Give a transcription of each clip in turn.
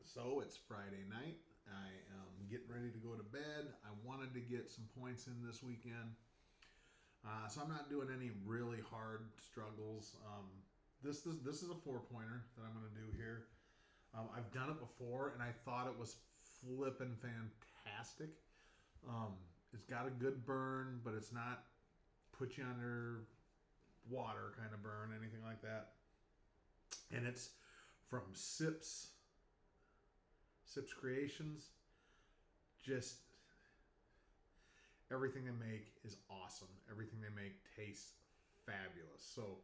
So it's Friday night. I am getting ready to go to bed. I wanted to get some points in this weekend. So I'm not doing any really hard struggles. This is a 4 pointer that I'm going to do here. I've done it before and I thought it was flippin' fantastic. It's got a good burn, but it's not put you under water kind of burn, anything like that. And it's from Sips Creations. Just everything they make is awesome. Everything they make tastes fabulous. So,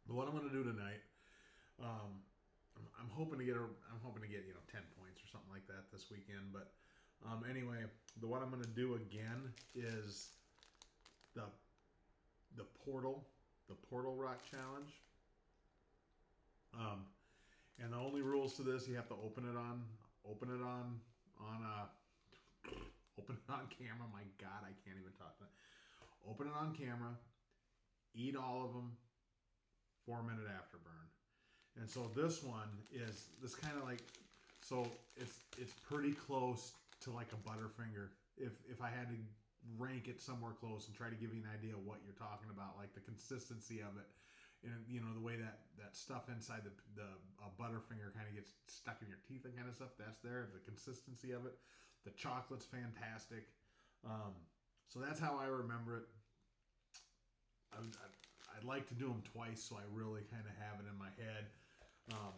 what I'm going to do tonight, um, I'm hoping to get I'm hoping to get 10 points or something like that this weekend. But anyway, what I'm going to do again is the the portal the portal rock challenge. Um, and the only rules to this, you have to on open it on camera. My God, I can't even talk. Open it on camera. Eat all of them. 4 minute afterburn. And so this one is this kind of like, so it's pretty close to like a Butterfinger. If I had to rank it somewhere close and try to give you an idea of what you're talking about, like the consistency of it, and the way that stuff inside the Butterfinger kind of gets stuck in your teeth and kind of stuff. That's there. The consistency of it. The chocolate's fantastic. So that's how I remember it. I'd like to do them twice, so I really kind of have it in my head. Um,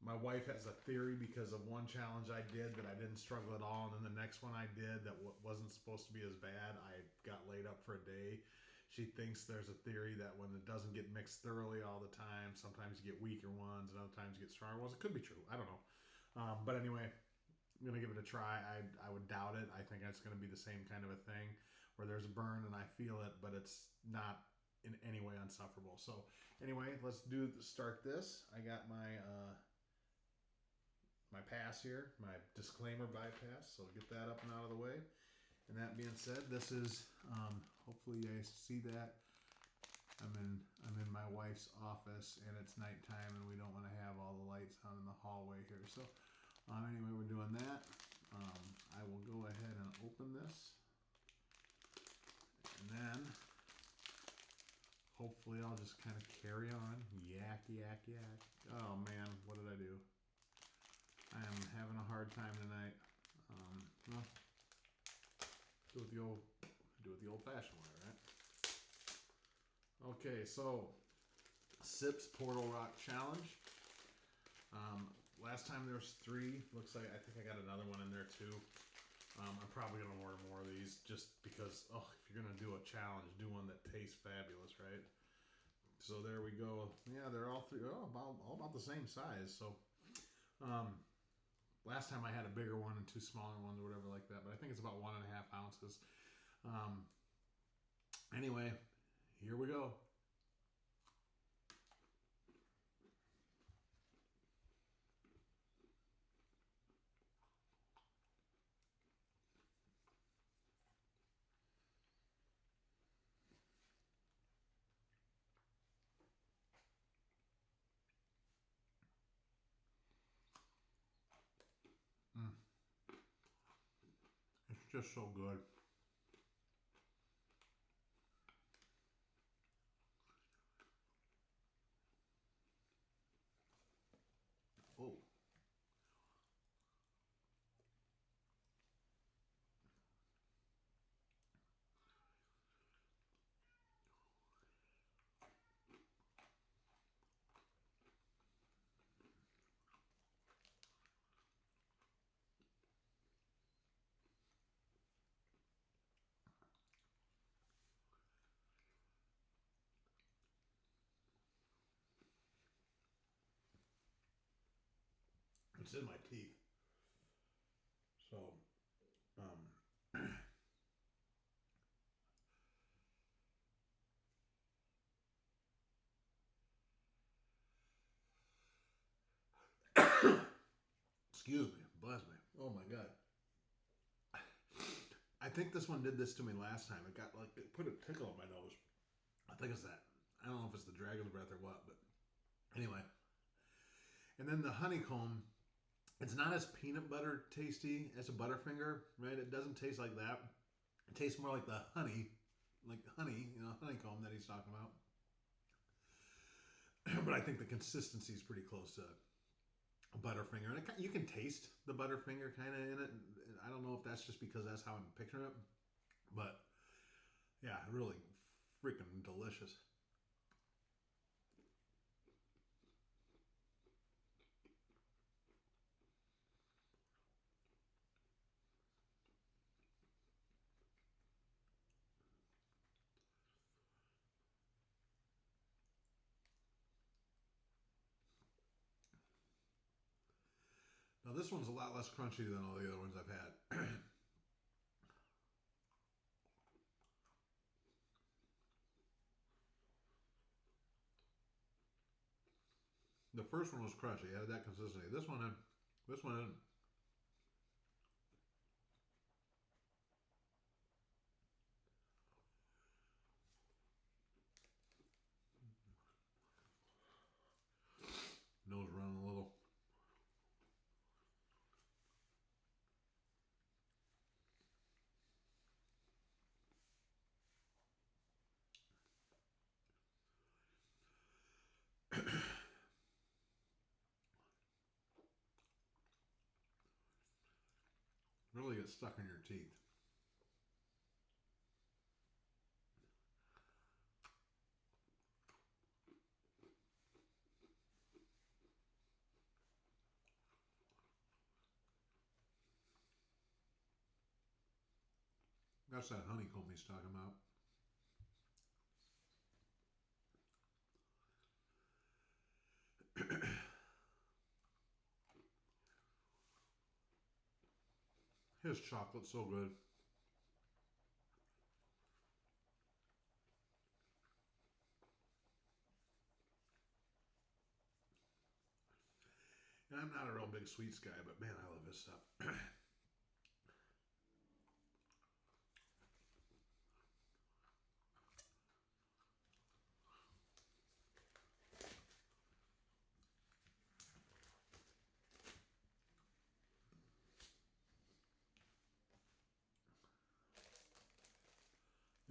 my wife has a theory because of one challenge I did that I didn't struggle at all, and then the next one I did that wasn't supposed to be as bad, I got laid up for a day. She thinks there's a theory that when it doesn't get mixed thoroughly all the time, sometimes you get weaker ones and other times you get stronger ones. It could be true. I don't know. But anyway, I'm going to give it a try. I would doubt it. I think it's going to be the same kind of a thing where there's a burn and I feel it, but it's not in any way unsufferable. So anyway, let's start this. I got my pass here, my disclaimer bypass. So get that up and out of the way. And that being said, this is hopefully you guys see that. I'm in my wife's office and it's nighttime and we don't want to have all the lights on in the hallway here. So anyway, we're doing that. I will go ahead and open this, and then hopefully I'll just kind of carry on. Yak, yak, yak. Oh man, what did I do? I am having a hard time tonight. Well, do it the old-fashioned way, right? Okay, so Sips Portal Rock Challenge. Last time there was 3. Looks like I think I got another one in there too. I'm probably gonna order more of these just because. Oh, if you're gonna do a challenge, do one that tastes fabulous, right? So there we go. Yeah, they're all three. Oh, all about the same size. So, last time I had a bigger one and 2 smaller ones or whatever like that. But I think it's about 1.5 ounces. Anyway, here we go. It's just so good. Oh. It's in my teeth. So, um, excuse me, bless me. Oh my god. I think this one did this to me last time. It put a tickle in my nose. I think it's that. I don't know if it's the dragon's breath or what, but anyway. And then the honeycomb. It's not as peanut butter tasty as a Butterfinger, right? It doesn't taste like that. It tastes more like the honey, honeycomb that he's talking about. But I think the consistency is pretty close to a Butterfinger. And you can taste the Butterfinger kind of in it. I don't know if that's just because that's how I'm picturing it. But yeah, really freaking delicious. Now this one's a lot less crunchy than all the other ones I've had. The first one was crunchy. It had that consistency. This one, nose running a little. Really gets stuck in your teeth. That's that honeycomb he's talking about. His chocolate's so good. And I'm not a real big sweets guy, but man, I love his stuff.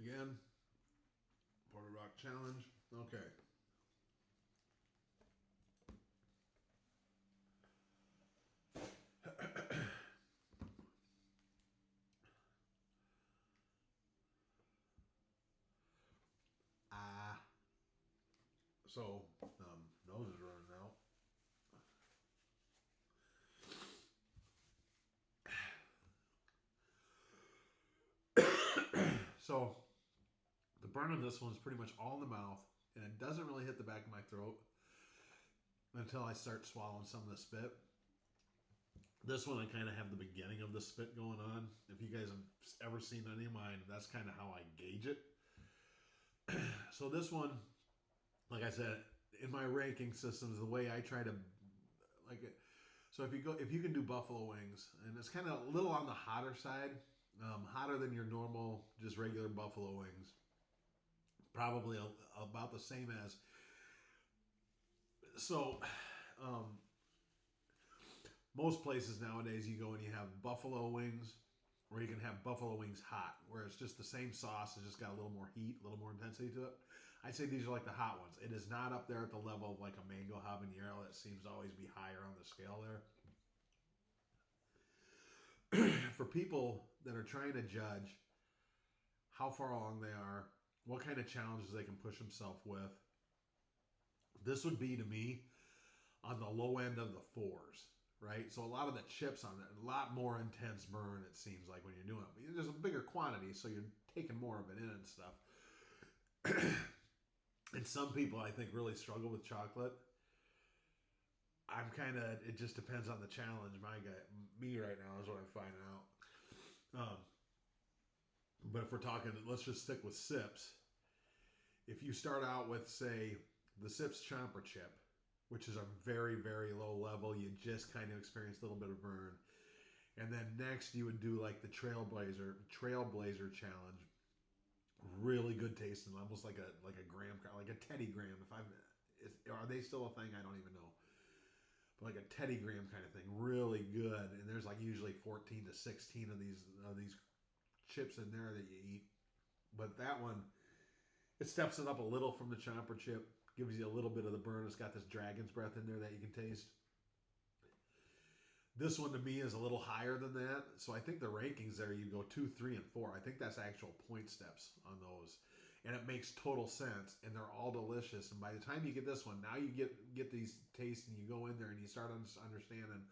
Again, Porter Rock Challenge. Okay. Ah. So, nose is running out. So, the burn of this one is pretty much all in the mouth, and it doesn't really hit the back of my throat until I start swallowing some of the spit. This one, I kind of have the beginning of the spit going on. If you guys have ever seen any of mine, that's kind of how I gauge it. So this one, like I said, in my ranking systems, the way I try to like it. So if you can do buffalo wings, and it's kind of a little on the hotter side, hotter than your normal, just regular buffalo wings. Probably about the same as. So, um, most places nowadays you go and you have buffalo wings, or you can have buffalo wings hot, where it's just the same sauce, it's just got a little more heat, a little more intensity to it. I'd say these are like the hot ones. It is not up there at the level of like a mango habanero that seems to always be higher on the scale there. For people that are trying to judge how far along they are, what kind of challenges they can push themselves with, this would be to me on the low end of the fours, right? So a lot of the chips on it, a lot more intense burn, it seems like when you're doing it. There's a bigger quantity, so you're taking more of it in and stuff. And some people, I think, really struggle with chocolate. I'm kind of, it just depends on the challenge. Me right now is what I'm finding out. But if we're talking, let's just stick with sips. If you start out with, say, the Sips Chomper Chip, which is a very, very low level, you just kind of experience a little bit of burn. And then next you would do like the Trailblazer challenge. Really good tasting, almost like a graham, like a Teddy Graham. Are they still a thing? I don't even know. like a Teddy Graham kind of thing, really good. And there's like usually 14 to 16 of these chips in there that you eat. But that one, it steps it up a little from the chomper chip, gives you a little bit of the burn. It's got this dragon's breath in there that you can taste. This one to me is a little higher than that. So I think the rankings there, you go 2, 3, and 4. I think that's actual point steps on those. And it makes total sense. And they're all delicious. And by the time you get this one, now you get these tastes and you go in there and you start understanding,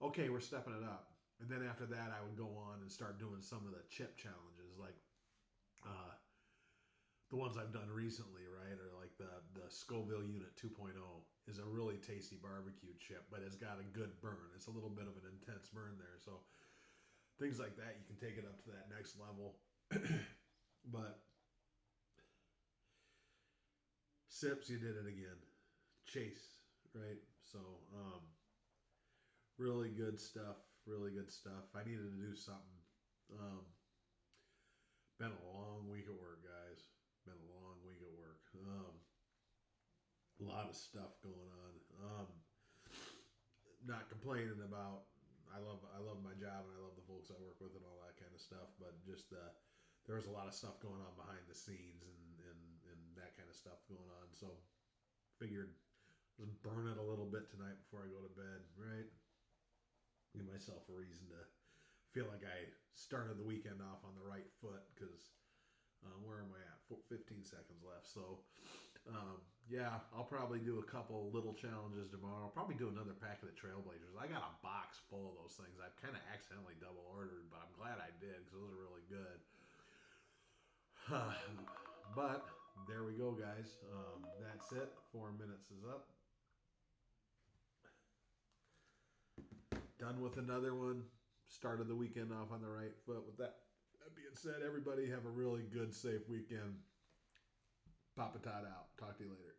okay, we're stepping it up. And then after that, I would go on and start doing some of the chip challenges, like the ones I've done recently, right? Or like the Scoville Unit 2.0 is a really tasty barbecue chip, but it's got a good burn. It's a little bit of an intense burn there. So things like that, you can take it up to that next level. But Sips, you did it again. Chase, right? So really good stuff. Really good stuff. I needed to do something. Been a long week at work, guys. Been a long week at work. A lot of stuff going on. Not complaining about. I love my job and I love the folks I work with and all that kind of stuff. But just there was a lot of stuff going on behind the scenes and that kind of stuff going on. So figured just burn it a little bit tonight before I go to bed. Right. Give myself a reason to feel like I started the weekend off on the right foot because where am I at? 15 seconds left. So, yeah, I'll probably do a couple little challenges tomorrow. I'll probably do another pack of the Trailblazers. I got a box full of those things. I've kind of accidentally double ordered, but I'm glad I did because those are really good. But there we go, guys. That's it. 4 minutes is up. Done with another one. Started the weekend off on the right foot. With that being said, everybody have a really good, safe weekend. Papa Todd out. Talk to you later.